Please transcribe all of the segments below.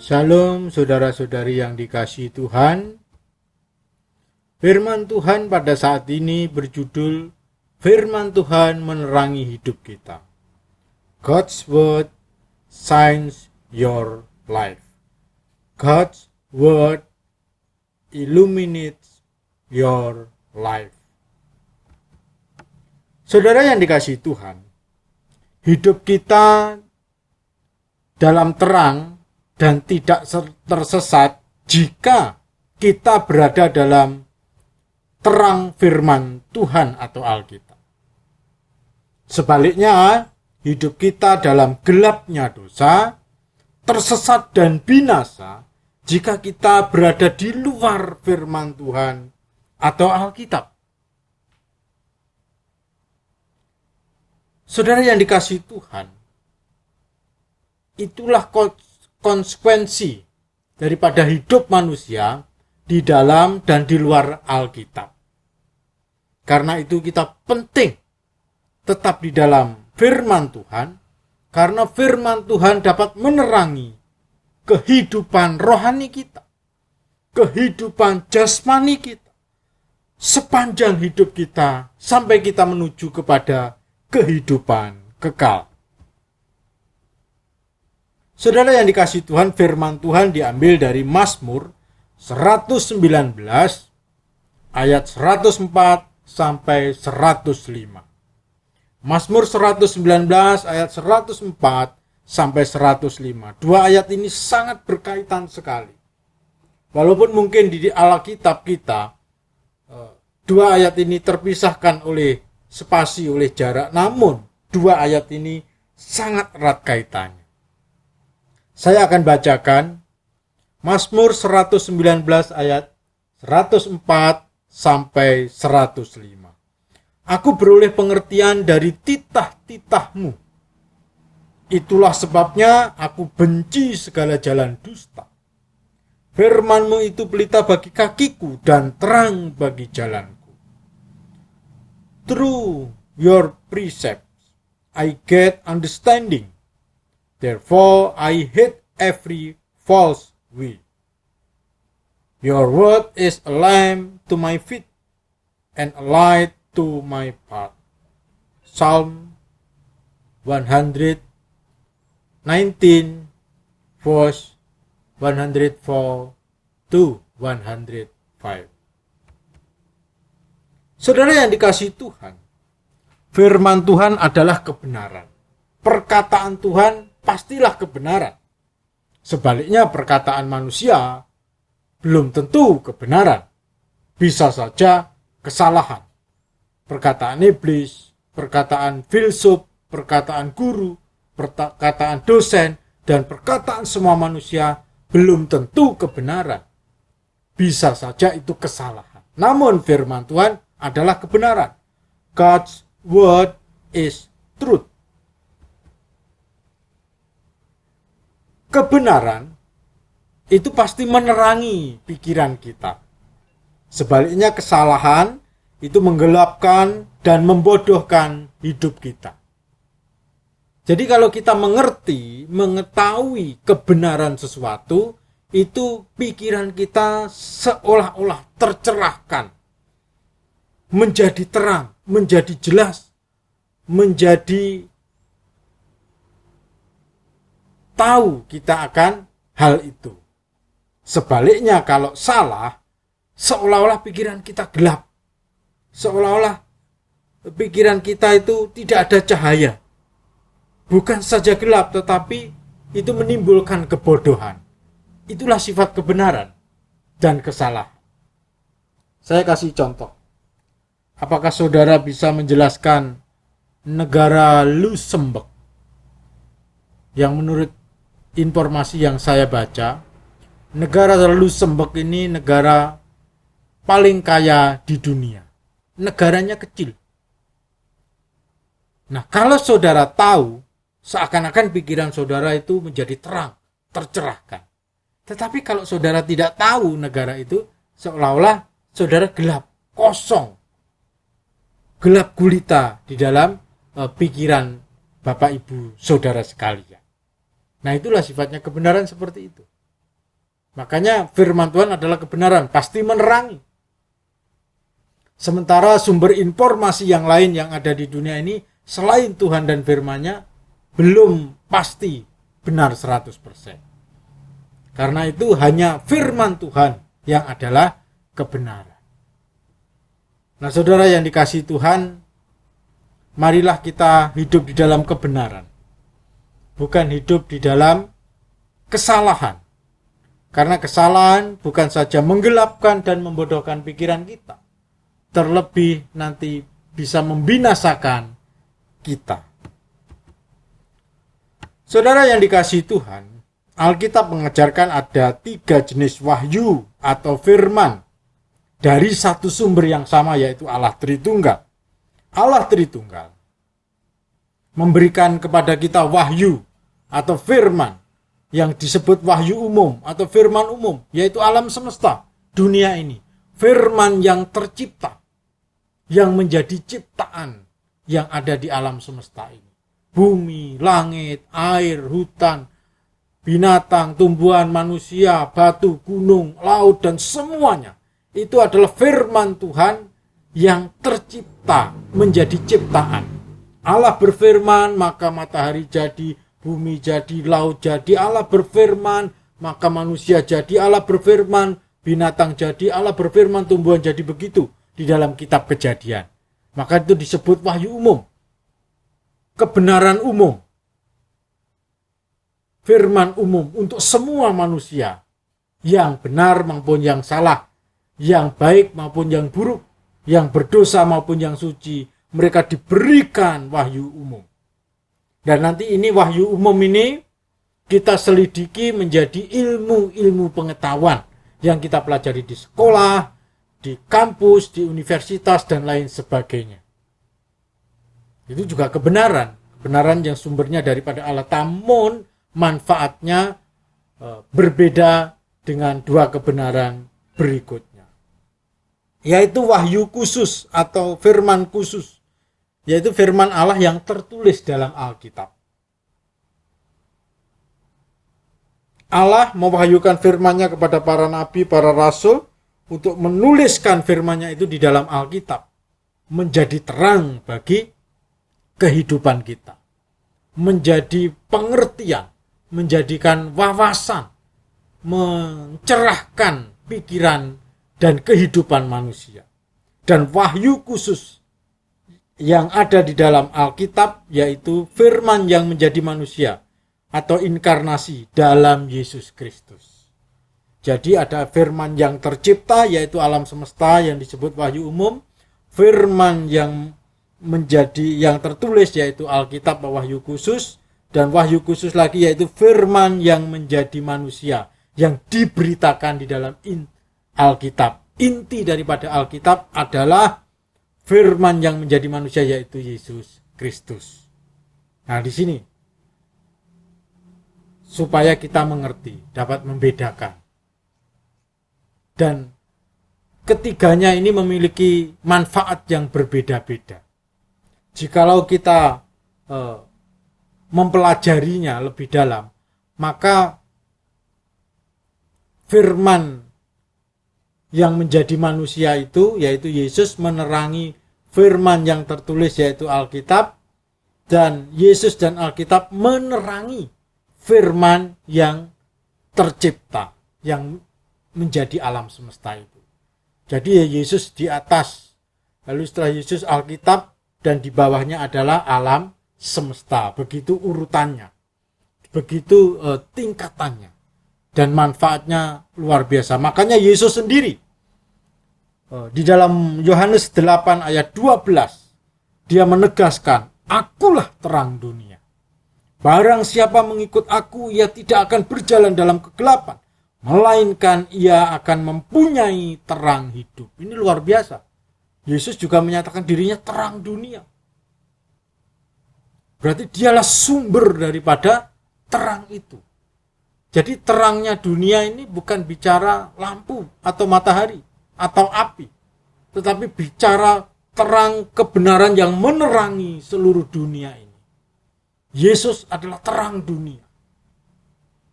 Shalom saudara-saudari yang dikasihi Tuhan. Firman Tuhan pada saat ini berjudul Firman Tuhan menerangi hidup kita. God's Word shines your life. God's Word illuminates your life. Saudara yang dikasihi Tuhan, hidup kita dalam terang dan tidak tersesat jika kita berada dalam terang firman Tuhan atau Alkitab. Sebaliknya, hidup kita dalam gelapnya dosa, tersesat dan binasa jika kita berada di luar firman Tuhan atau Alkitab. Saudara yang dikasihi Tuhan, itulah konsekuensi daripada hidup manusia di dalam dan di luar Alkitab. Karena itu kita penting tetap di dalam firman Tuhan, karena firman Tuhan dapat menerangi kehidupan rohani kita, kehidupan jasmani kita, sepanjang hidup kita sampai kita menuju kepada kehidupan kekal. Saudara yang dikasihi Tuhan, firman Tuhan diambil dari Mazmur 119 ayat 104 sampai 105. Mazmur 119 ayat 104 sampai 105. Dua ayat ini sangat berkaitan sekali. Walaupun mungkin di Alkitab kita dua ayat ini terpisahkan oleh spasi, oleh jarak, namun dua ayat ini sangat erat kaitannya. Saya akan bacakan Mazmur 119 ayat 104 sampai 105. Aku beroleh pengertian dari titah-titahmu. Itulah sebabnya aku benci segala jalan dusta. Firmanmu itu pelita bagi kakiku dan terang bagi jalanku. Through your precepts I get understanding. Therefore I hate every false way. Your word is a lamp to my feet and a light to my path. Psalm 119 verse 104 to 105. Saudara yang dikasihi Tuhan, firman Tuhan adalah kebenaran. Perkataan Tuhan pastilah kebenaran. Sebaliknya perkataan manusia belum tentu kebenaran. Bisa saja kesalahan. Perkataan iblis, perkataan filsuf, perkataan guru, perkataan dosen, dan perkataan semua manusia belum tentu kebenaran. Bisa saja itu kesalahan. Namun firman Tuhan adalah kebenaran. God's word is truth. Kebenaran itu pasti menerangi pikiran kita. Sebaliknya kesalahan itu menggelapkan dan membodohkan hidup kita. Jadi kalau kita mengetahui kebenaran sesuatu, itu pikiran kita seolah-olah tercerahkan, menjadi terang, menjadi jelas, menjadi tahu kita akan hal itu. Sebaliknya kalau salah, seolah-olah pikiran kita gelap. Seolah-olah pikiran kita itu tidak ada cahaya. Bukan saja gelap, tetapi itu menimbulkan kebodohan. Itulah sifat kebenaran dan kesalahan. Saya kasih contoh. Apakah saudara bisa menjelaskan negara Luxembourg yang menurut informasi yang saya baca, negara Luxembourg ini negara paling kaya di dunia. Negaranya kecil. Nah, kalau saudara tahu, seakan-akan pikiran saudara itu menjadi terang, tercerahkan. Tetapi kalau saudara tidak tahu negara itu, seolah-olah saudara gelap, kosong, gelap gulita di dalam pikiran Bapak Ibu Saudara sekalian. Nah, itulah sifatnya kebenaran seperti itu. Makanya firman Tuhan adalah kebenaran, pasti menerangi. Sementara sumber informasi yang lain yang ada di dunia ini selain Tuhan dan firman-Nya belum pasti benar 100%. Karena itu hanya firman Tuhan yang adalah kebenaran. Nah, saudara yang dikasihi Tuhan, marilah kita hidup di dalam kebenaran. Bukan hidup di dalam kesalahan. Karena kesalahan bukan saja menggelapkan dan membodohkan pikiran kita, terlebih nanti bisa membinasakan kita. Saudara yang dikasihi Tuhan, Alkitab mengajarkan ada 3 jenis wahyu atau firman dari satu sumber yang sama, yaitu Allah Tritunggal. Allah Tritunggal memberikan kepada kita wahyu atau firman yang disebut wahyu umum atau firman umum, yaitu alam semesta, dunia ini. Firman yang tercipta, yang menjadi ciptaan yang ada di alam semesta ini. Bumi, langit, air, hutan, binatang, tumbuhan, manusia, batu, gunung, laut, dan semuanya. Itu adalah firman Tuhan yang tercipta menjadi ciptaan. Allah berfirman, maka matahari jadi, bumi jadi, laut jadi. Allah berfirman, maka manusia jadi. Allah berfirman, binatang jadi. Allah berfirman, tumbuhan jadi. Begitu di dalam kitab Kejadian. Maka itu disebut wahyu umum, kebenaran umum, firman umum untuk semua manusia, yang benar maupun yang salah, yang baik maupun yang buruk, yang berdosa maupun yang suci. Mereka diberikan wahyu umum. Dan nanti ini wahyu umum ini kita selidiki menjadi ilmu-ilmu pengetahuan yang kita pelajari di sekolah, di kampus, di universitas, dan lain sebagainya. Itu juga kebenaran. Kebenaran yang sumbernya daripada Allah, namun manfaatnya berbeda dengan 2 kebenaran berikutnya. Yaitu wahyu khusus atau firman khusus. Yaitu firman Allah yang tertulis dalam Alkitab. Allah mewahyukan firman-Nya kepada para nabi, para rasul, untuk menuliskan firman-Nya itu di dalam Alkitab. Menjadi terang bagi kehidupan kita. Menjadi pengertian, menjadikan wawasan, mencerahkan pikiran dan kehidupan manusia. Dan wahyu khusus yang ada di dalam Alkitab, yaitu firman yang menjadi manusia atau inkarnasi dalam Yesus Kristus. Jadi ada firman yang tercipta, yaitu alam semesta yang disebut wahyu umum, firman yang menjadi yang tertulis, yaitu Alkitab wahyu khusus, dan wahyu khusus lagi yaitu firman yang menjadi manusia yang diberitakan di dalam Alkitab. Inti daripada Alkitab adalah firman yang menjadi manusia, yaitu Yesus Kristus. Nah, di sini supaya kita mengerti, dapat membedakan. Dan ketiganya ini memiliki manfaat yang berbeda-beda. Jikalau kita mempelajarinya lebih dalam, maka firman yang menjadi manusia itu, yaitu Yesus, menerangi firman yang tertulis, yaitu Alkitab, dan Yesus dan Alkitab menerangi firman yang tercipta, yang menjadi alam semesta itu. Jadi Yesus di atas, lalu setelah Yesus Alkitab, dan di bawahnya adalah alam semesta. Begitu urutannya, begitu tingkatannya, dan manfaatnya luar biasa. Makanya Yesus sendiri di dalam Yohanes 8 ayat 12, dia menegaskan, akulah terang dunia. Barang siapa mengikut aku, ia tidak akan berjalan dalam kegelapan, melainkan ia akan mempunyai terang hidup. Ini luar biasa. Yesus juga menyatakan dirinya terang dunia. Berarti dialah sumber daripada terang itu. Jadi terangnya dunia ini bukan bicara lampu atau matahari atau api, tetapi bicara terang kebenaran yang menerangi seluruh dunia ini. Yesus adalah terang dunia.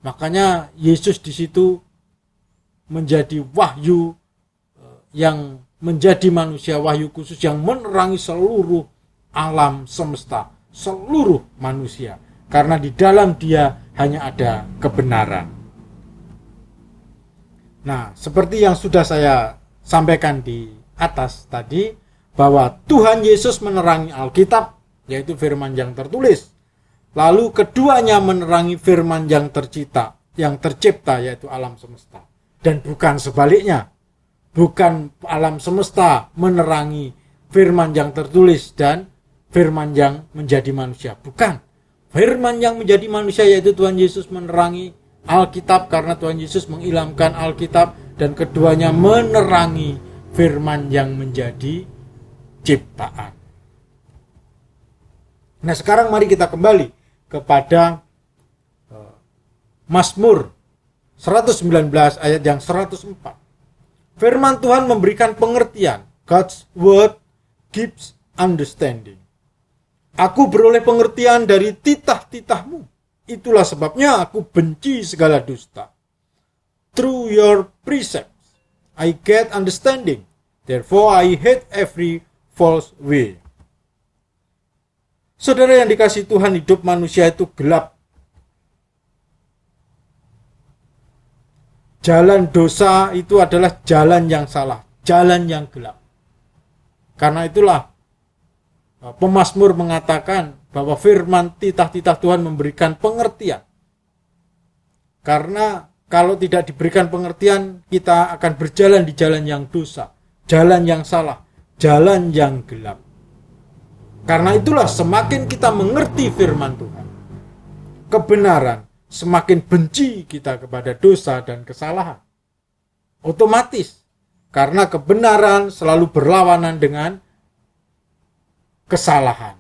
Makanya Yesus di situ menjadi wahyu yang menjadi manusia, wahyu khusus yang menerangi seluruh alam semesta, seluruh manusia. Karena di dalam dia hanya ada kebenaran. Nah, seperti yang sudah saya sampaikan di atas tadi, bahwa Tuhan Yesus menerangi Alkitab, yaitu firman yang tertulis. Lalu keduanya menerangi firman yang tercipta, yaitu alam semesta. Dan bukan sebaliknya. Bukan alam semesta menerangi firman yang tertulis dan firman yang menjadi manusia. Bukan. Firman yang menjadi manusia, yaitu Tuhan Yesus, menerangi Alkitab karena Tuhan Yesus mengilhamkan Alkitab, dan keduanya menerangi firman yang menjadi ciptaan. Nah, sekarang mari kita kembali kepada Mazmur 119 ayat yang 104. Firman Tuhan memberikan pengertian. God's word gives understanding. Aku beroleh pengertian dari titah-titahmu. Itulah sebabnya aku benci segala dusta. Through your precepts I get understanding. Therefore I hate every false way. Saudara yang dikasihi Tuhan, hidup manusia itu gelap. Jalan dosa itu adalah jalan yang salah, jalan yang gelap. Karena itulah pemazmur mengatakan bahwa firman titah-titah Tuhan memberikan pengertian. Karena kalau tidak diberikan pengertian, kita akan berjalan di jalan yang dosa, jalan yang salah, jalan yang gelap. Karena itulah semakin kita mengerti firman Tuhan, kebenaran, semakin benci kita kepada dosa dan kesalahan. Otomatis, karena kebenaran selalu berlawanan dengan kesalahan.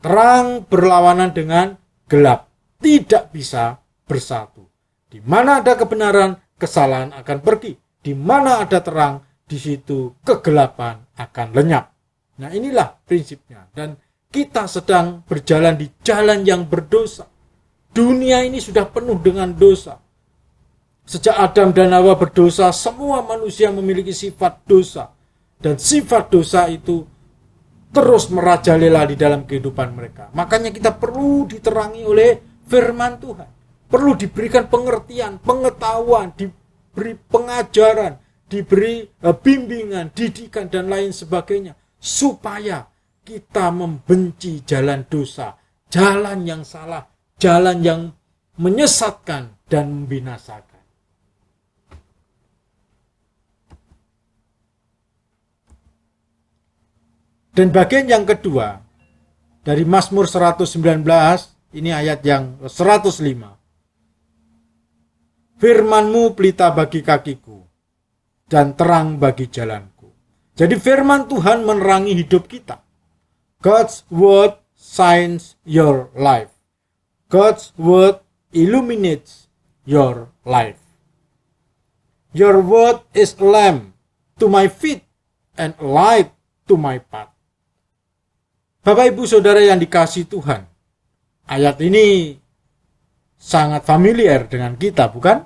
Terang berlawanan dengan gelap. Tidak bisa bersatu. Di mana ada kebenaran, kesalahan akan pergi. Di mana ada terang, di situ kegelapan akan lenyap. Nah, inilah prinsipnya. Dan kita sedang berjalan di jalan yang berdosa. Dunia ini sudah penuh dengan dosa. Sejak Adam dan Hawa berdosa, semua manusia memiliki sifat dosa. Dan sifat dosa itu terus merajalela di dalam kehidupan mereka. Makanya kita perlu diterangi oleh firman Tuhan. Perlu diberikan pengertian, pengetahuan, diberi pengajaran, diberi bimbingan, didikan, dan lain sebagainya. Supaya kita membenci jalan dosa, jalan yang salah, jalan yang menyesatkan dan membinasakan. Dan bagian yang kedua dari Mazmur 119, ini ayat yang 105. Firman-Mu pelita bagi kakiku dan terang bagi jalanku. Jadi firman Tuhan menerangi hidup kita. God's word shines your life. God's word illuminates your life. Your word is a lamp to my feet and a light to my path. Bapak, Ibu, Saudara yang dikasihi Tuhan, ayat ini sangat familiar dengan kita, bukan?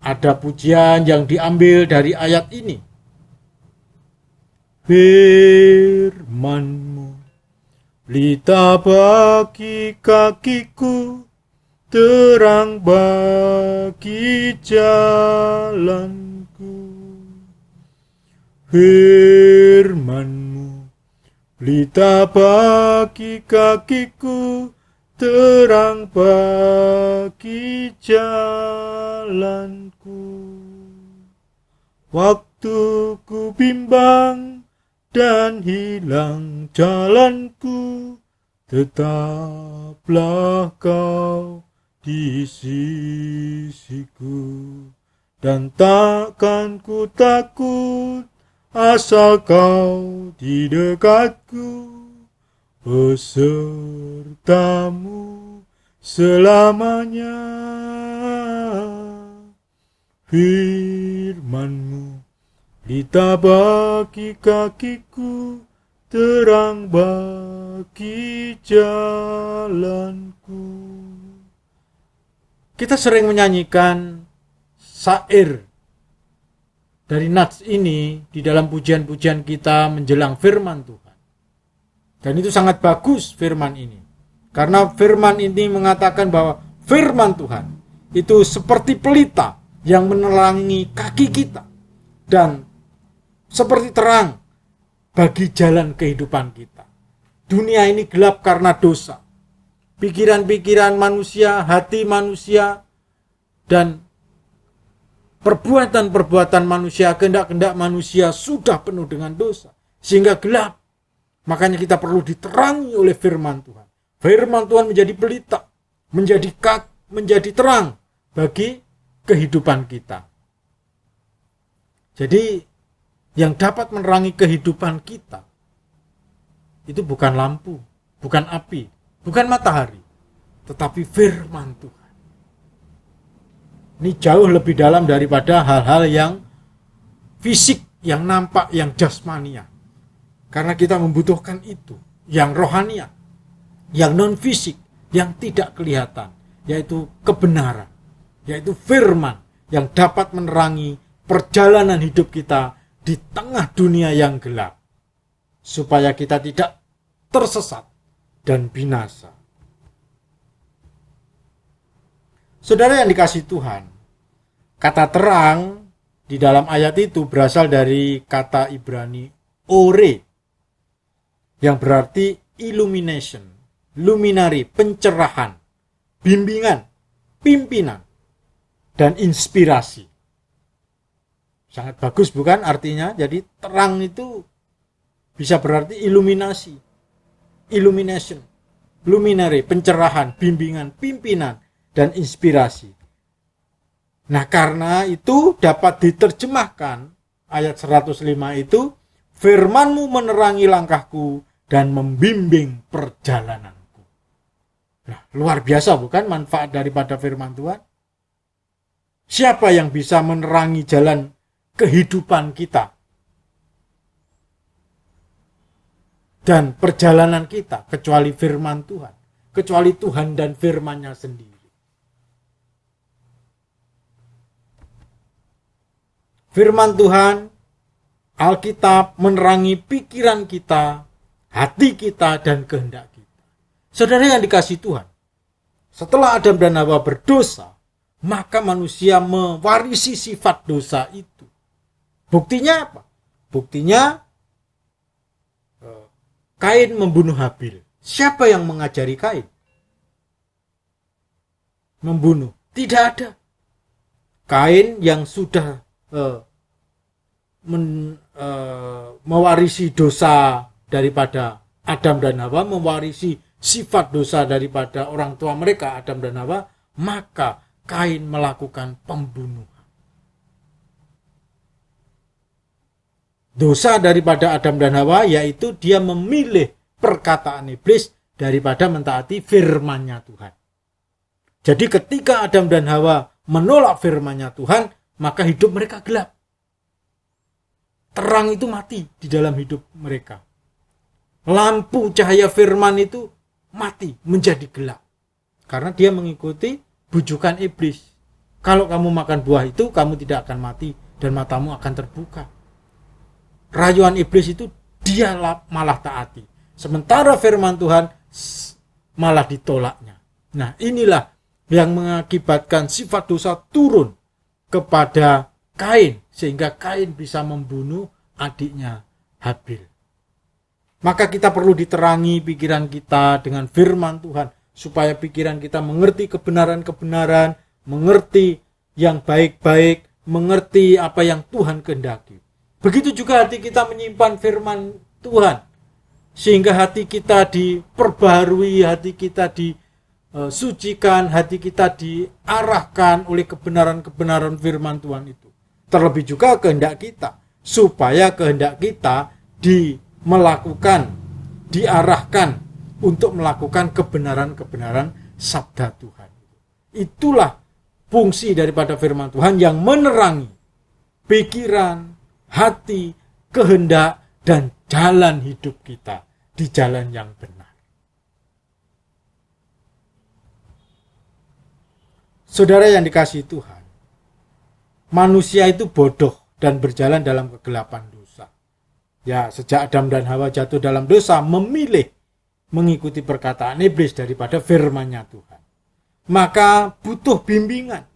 Ada pujian yang diambil dari ayat ini. Firman-Mu pelita bagi kakiku, terang bagi jalanku. Firman-Mu pelita bagi kakiku, terang bagi jalanku. Waktu ku bimbang dan hilang jalanku, tetaplah Kau di sisiku. Dan takkan ku takut asal Kau di dekatku, besertamu selamanya. Firman-Mu pelita bagi kakiku, terang bagi jalanku. Kita sering menyanyikan syair dari nats ini di dalam pujian-pujian kita menjelang firman Tuhan. Dan itu sangat bagus firman ini. Karena firman ini mengatakan bahwa firman Tuhan itu seperti pelita yang menerangi kaki kita dan seperti terang bagi jalan kehidupan kita. Dunia ini gelap karena dosa. Pikiran-pikiran manusia, hati manusia, dan perbuatan-perbuatan manusia, kehendak-kehendak manusia sudah penuh dengan dosa. Sehingga gelap. Makanya kita perlu diterangi oleh firman Tuhan. Firman Tuhan menjadi pelita, menjadi terang bagi kehidupan kita. Jadi yang dapat menerangi kehidupan kita itu bukan lampu, bukan api, bukan matahari, tetapi firman Tuhan. Ini jauh lebih dalam daripada hal-hal yang fisik, yang nampak, yang jasmania. Karena kita membutuhkan itu, yang rohania, yang non-fisik, yang tidak kelihatan, yaitu kebenaran, yaitu firman yang dapat menerangi perjalanan hidup kita di tengah dunia yang gelap, supaya kita tidak tersesat dan binasa. Saudara yang dikasihi Tuhan, kata terang di dalam ayat itu berasal dari kata Ibrani ore, yang berarti illumination, luminary, pencerahan, bimbingan, pimpinan, dan inspirasi. Sangat bagus bukan artinya? Jadi terang itu bisa berarti iluminasi, illumination, luminary, pencerahan, bimbingan, pimpinan, dan inspirasi. Nah, karena itu dapat diterjemahkan ayat 105 itu, firman-Mu menerangi langkahku dan membimbing perjalananku. Nah, luar biasa bukan manfaat daripada firman Tuhan? Siapa yang bisa menerangi jalan kehidupan kita dan perjalanan kita kecuali firman Tuhan, kecuali Tuhan dan firman-Nya sendiri. Firman Tuhan, Alkitab menerangi pikiran kita, hati kita, dan kehendak kita. Saudara yang dikasihi Tuhan, setelah Adam dan Hawa berdosa, maka manusia mewarisi sifat dosa itu. Buktinya apa? Buktinya Kain membunuh Habil. Siapa yang mengajari Kain membunuh? Tidak ada. Kain yang sudah mewarisi dosa daripada Adam dan Hawa, mewarisi sifat dosa daripada orang tua mereka Adam dan Hawa, maka Kain melakukan pembunuhan. Dosa daripada Adam dan Hawa yaitu dia memilih perkataan iblis daripada mentaati firman-Nya Tuhan. Jadi ketika Adam dan Hawa menolak firman-Nya Tuhan, maka hidup mereka gelap. Terang itu mati di dalam hidup mereka. Lampu cahaya firman itu mati, menjadi gelap. Karena dia mengikuti bujukan iblis. Kalau kamu makan buah itu, kamu tidak akan mati dan matamu akan terbuka. Rayuan iblis itu dia malah taati. Sementara firman Tuhan malah ditolaknya. Nah, inilah yang mengakibatkan sifat dosa turun kepada Kain, sehingga Kain bisa membunuh adiknya Habil. Maka kita perlu diterangi pikiran kita dengan firman Tuhan, supaya pikiran kita mengerti kebenaran-kebenaran, mengerti yang baik-baik, mengerti apa yang Tuhan kehendaki. Begitu juga hati kita menyimpan firman Tuhan, sehingga hati kita diperbaharui, hati kita disucikan, hati kita diarahkan oleh kebenaran-kebenaran firman Tuhan itu. Terlebih juga kehendak kita, supaya kehendak kita diarahkan untuk melakukan kebenaran-kebenaran sabda Tuhan. Itulah fungsi daripada firman Tuhan yang menerangi pikiran, hati, kehendak, dan jalan hidup kita di jalan yang benar. Saudara yang dikasihi Tuhan, manusia itu bodoh dan berjalan dalam kegelapan dosa. Ya, sejak Adam dan Hawa jatuh dalam dosa, memilih mengikuti perkataan iblis daripada firman-Nya Tuhan. Maka butuh bimbingan,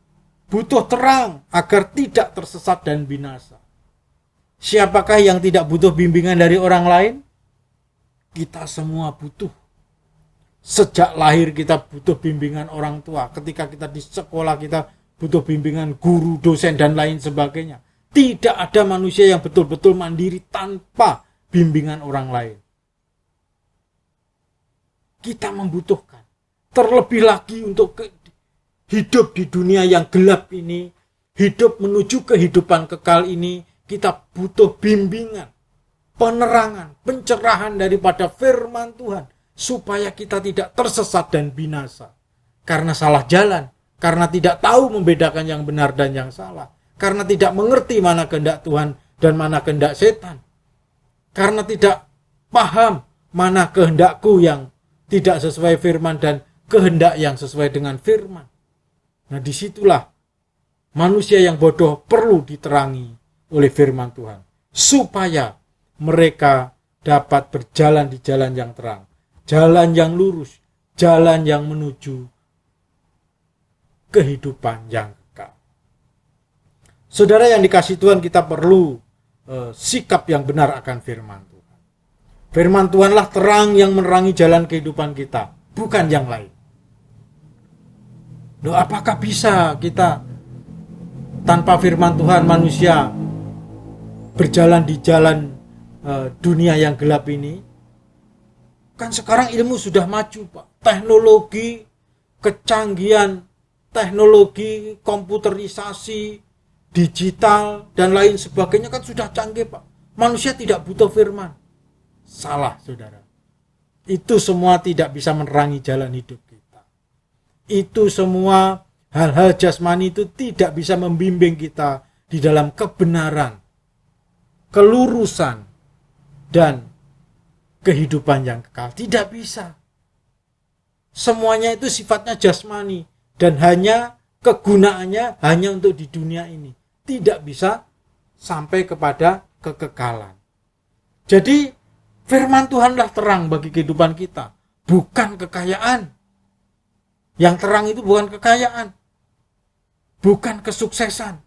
butuh terang agar tidak tersesat dan binasa. Siapakah yang tidak butuh bimbingan dari orang lain? Kita semua butuh. Sejak lahir kita butuh bimbingan orang tua. Ketika kita di sekolah kita butuh bimbingan guru, dosen, dan lain sebagainya. Tidak ada manusia yang betul-betul mandiri tanpa bimbingan orang lain. Kita membutuhkan. Terlebih lagi untuk hidup di dunia yang gelap ini, hidup menuju kehidupan kekal ini, kita butuh bimbingan, penerangan, pencerahan daripada firman Tuhan, supaya kita tidak tersesat dan binasa. Karena salah jalan, karena tidak tahu membedakan yang benar dan yang salah, karena tidak mengerti mana kehendak Tuhan dan mana kehendak setan, karena tidak paham mana kehendakku yang tidak sesuai firman dan kehendak yang sesuai dengan firman. Nah, disitulah manusia yang bodoh perlu diterangi oleh firman Tuhan, supaya mereka dapat berjalan di jalan yang terang, jalan yang lurus, jalan yang menuju kehidupan yang kekal. Saudara yang dikasihi Tuhan, kita perlu sikap yang benar akan firman Tuhan. Firman Tuhanlah terang yang menerangi jalan kehidupan kita, bukan yang lain. Loh, apakah bisa kita tanpa firman Tuhan manusia berjalan di jalan dunia yang gelap ini? Kan sekarang ilmu sudah maju, Pak. Teknologi, kecanggihan, teknologi, komputerisasi, digital, dan lain sebagainya kan sudah canggih, Pak. Manusia tidak butuh firman. Salah, saudara. Itu semua tidak bisa menerangi jalan hidup kita. Itu semua hal-hal jasmani itu tidak bisa membimbing kita di dalam kebenaran, kelurusan, dan kehidupan yang kekal. Tidak bisa. Semuanya itu sifatnya jasmani dan hanya kegunaannya hanya untuk di dunia ini. Tidak bisa sampai kepada kekekalan. Jadi firman Tuhanlah terang bagi kehidupan kita, bukan kekayaan. Yang terang itu bukan kekayaan, bukan kesuksesan,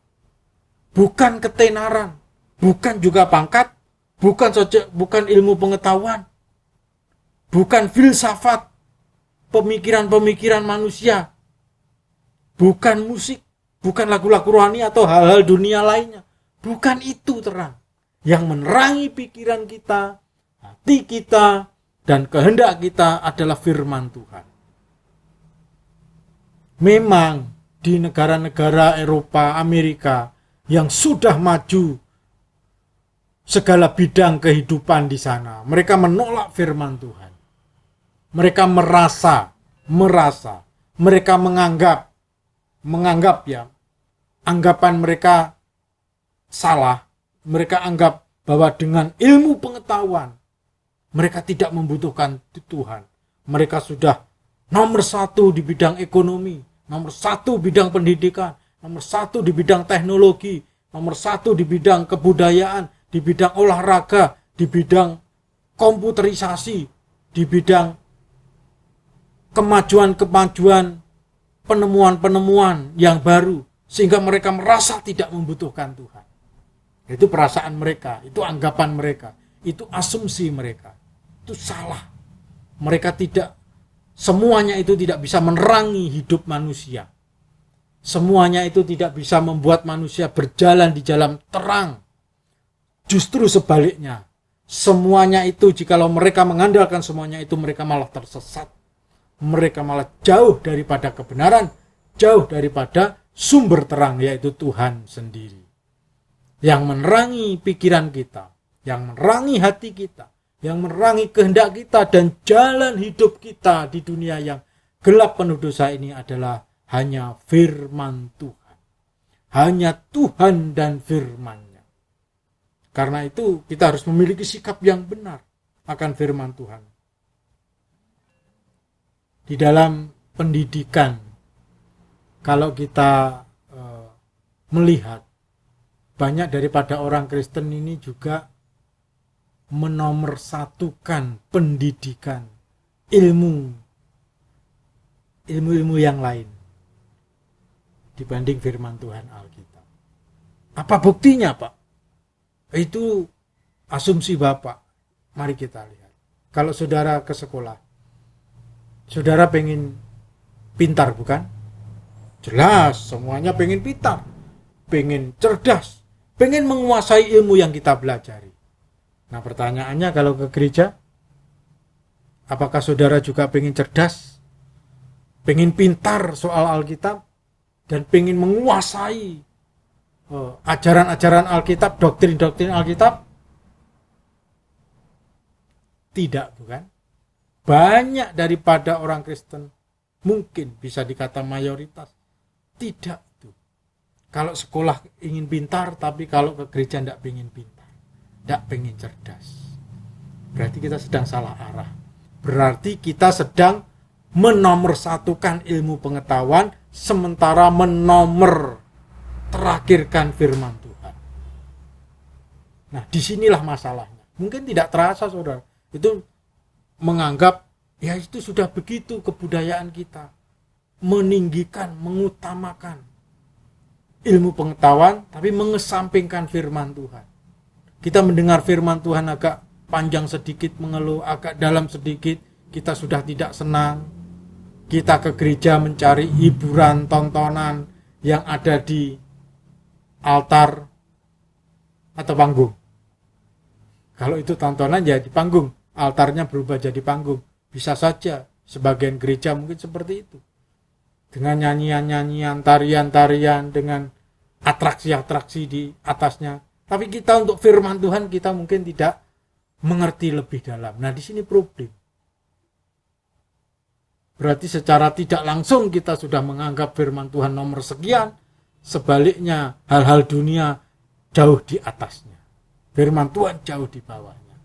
bukan ketenaran, bukan juga pangkat, bukan ilmu pengetahuan, bukan filsafat, pemikiran-pemikiran manusia, bukan musik, bukan lagu-lagu rohani atau hal-hal dunia lainnya. Bukan itu terang. Yang menerangi pikiran kita, hati kita, dan kehendak kita adalah firman Tuhan. Memang di negara-negara Eropa, Amerika yang sudah maju segala bidang kehidupan di sana, mereka menolak firman Tuhan. Mereka merasa, mereka menganggap ya, anggapan mereka salah. Mereka anggap bahwa dengan ilmu pengetahuan mereka tidak membutuhkan Tuhan. Mereka sudah nomor 1 di bidang ekonomi, nomor 1 bidang pendidikan, nomor 1 di bidang teknologi, nomor 1 di bidang kebudayaan, di bidang olahraga, di bidang komputerisasi, di bidang kemajuan-kemajuan, penemuan-penemuan yang baru, sehingga mereka merasa tidak membutuhkan Tuhan. Itu perasaan mereka, itu anggapan mereka, itu asumsi mereka. Itu salah. Mereka tidak, semuanya itu tidak bisa menerangi hidup manusia. Semuanya itu tidak bisa membuat manusia berjalan di jalan terang. Justru sebaliknya, semuanya itu jikalau mereka mengandalkan semuanya itu, mereka malah tersesat. Mereka malah jauh daripada kebenaran, jauh daripada sumber terang, yaitu Tuhan sendiri. Yang menerangi pikiran kita, yang menerangi hati kita, yang menerangi kehendak kita dan jalan hidup kita di dunia yang gelap penuh dosa ini adalah hanya firman Tuhan. Hanya Tuhan dan firman-Nya. Karena itu kita harus memiliki sikap yang benar akan firman Tuhan. Di dalam pendidikan, kalau kita melihat banyak daripada orang Kristen ini juga menomorsatukan pendidikan, ilmu yang lain dibanding firman Tuhan Alkitab. Apa buktinya, Pak? Itu asumsi Bapak. Mari kita lihat. Kalau saudara ke sekolah, saudara pengen pintar, bukan? Jelas, semuanya pengen pintar, pengen cerdas, pengen menguasai ilmu yang kita pelajari. Nah, pertanyaannya kalau ke gereja, apakah saudara juga pengen cerdas, pengen pintar soal Alkitab, dan pengen menguasai ajaran-ajaran Alkitab, doktrin-doktrin Alkitab? Tidak, bukan? Banyak daripada orang Kristen, mungkin bisa dikata mayoritas, tidak itu. Kalau sekolah ingin pintar, tapi kalau ke gereja tidak ingin pintar, tidak ingin cerdas, berarti kita sedang salah arah. Berarti kita sedang menomorsatukan ilmu pengetahuan, sementara terakhirkan firman Tuhan. Nah, disinilah masalahnya. Mungkin tidak terasa, saudara. Itu menganggap, ya itu sudah begitu kebudayaan kita. Meninggikan, mengutamakan ilmu pengetahuan, tapi mengesampingkan firman Tuhan. Kita mendengar firman Tuhan agak panjang sedikit, mengeluh agak dalam sedikit, kita sudah tidak senang. Kita ke gereja mencari hiburan, tontonan yang ada di altar atau panggung. Kalau itu tontonan ya di panggung, altarnya berubah jadi panggung. Bisa saja sebagian gereja mungkin seperti itu. Dengan nyanyian-nyanyian, tarian-tarian, dengan atraksi-atraksi di atasnya. Tapi kita untuk firman Tuhan kita mungkin tidak mengerti lebih dalam. Nah, di sini problem. Berarti secara tidak langsung kita sudah menganggap firman Tuhan nomor sekian, sebaliknya hal-hal dunia jauh di atasnya. Firman Tuhan jauh di bawahnya.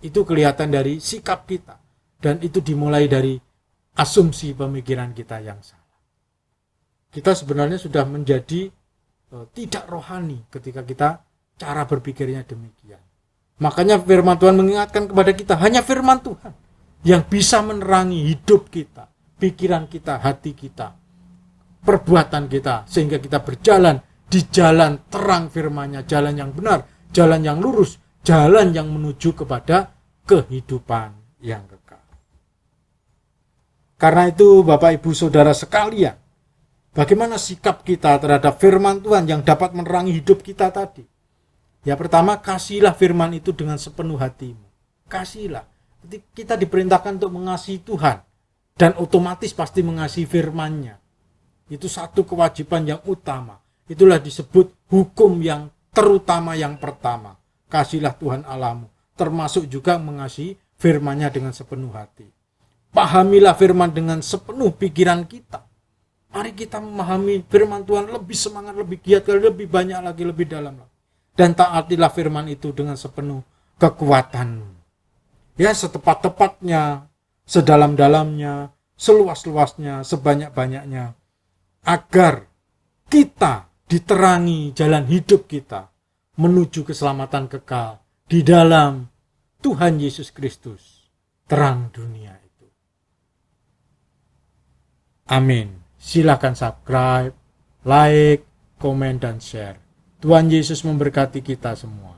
Itu kelihatan dari sikap kita. Dan itu dimulai dari asumsi pemikiran kita yang salah. Kita sebenarnya sudah menjadi tidak rohani ketika kita cara berpikirnya demikian. Makanya firman Tuhan mengingatkan kepada kita, hanya firman Tuhan yang bisa menerangi hidup kita, pikiran kita, hati kita, perbuatan kita, sehingga kita berjalan di jalan terang firman-Nya, jalan yang benar, jalan yang lurus, jalan yang menuju kepada kehidupan yang kekal. Karena itu Bapak Ibu Saudara sekalian, bagaimana sikap kita terhadap firman Tuhan yang dapat menerangi hidup kita tadi? Ya, pertama, kasihlah firman itu dengan sepenuh hatimu. Kasihlah. Kita diperintahkan untuk mengasihi Tuhan, dan otomatis pasti mengasihi firman-Nya. Itu satu kewajiban yang utama. Itulah disebut hukum yang terutama yang pertama. Kasihlah Tuhan Allahmu, termasuk juga mengasihi firman-Nya dengan sepenuh hati. Pahamilah firman dengan sepenuh pikiran kita. Mari kita memahami firman Tuhan lebih semangat, lebih giat, lebih banyak lagi, lebih dalam lagi. Dan taatilah firman itu dengan sepenuh kekuatanmu. Ya, setepat-tepatnya, sedalam-dalamnya, seluas-luasnya, sebanyak-banyaknya. Agar kita diterangi jalan hidup kita menuju keselamatan kekal di dalam Tuhan Yesus Kristus, terang dunia itu. Amin. Silakan subscribe, like, komen, dan share. Tuhan Yesus memberkati kita semua.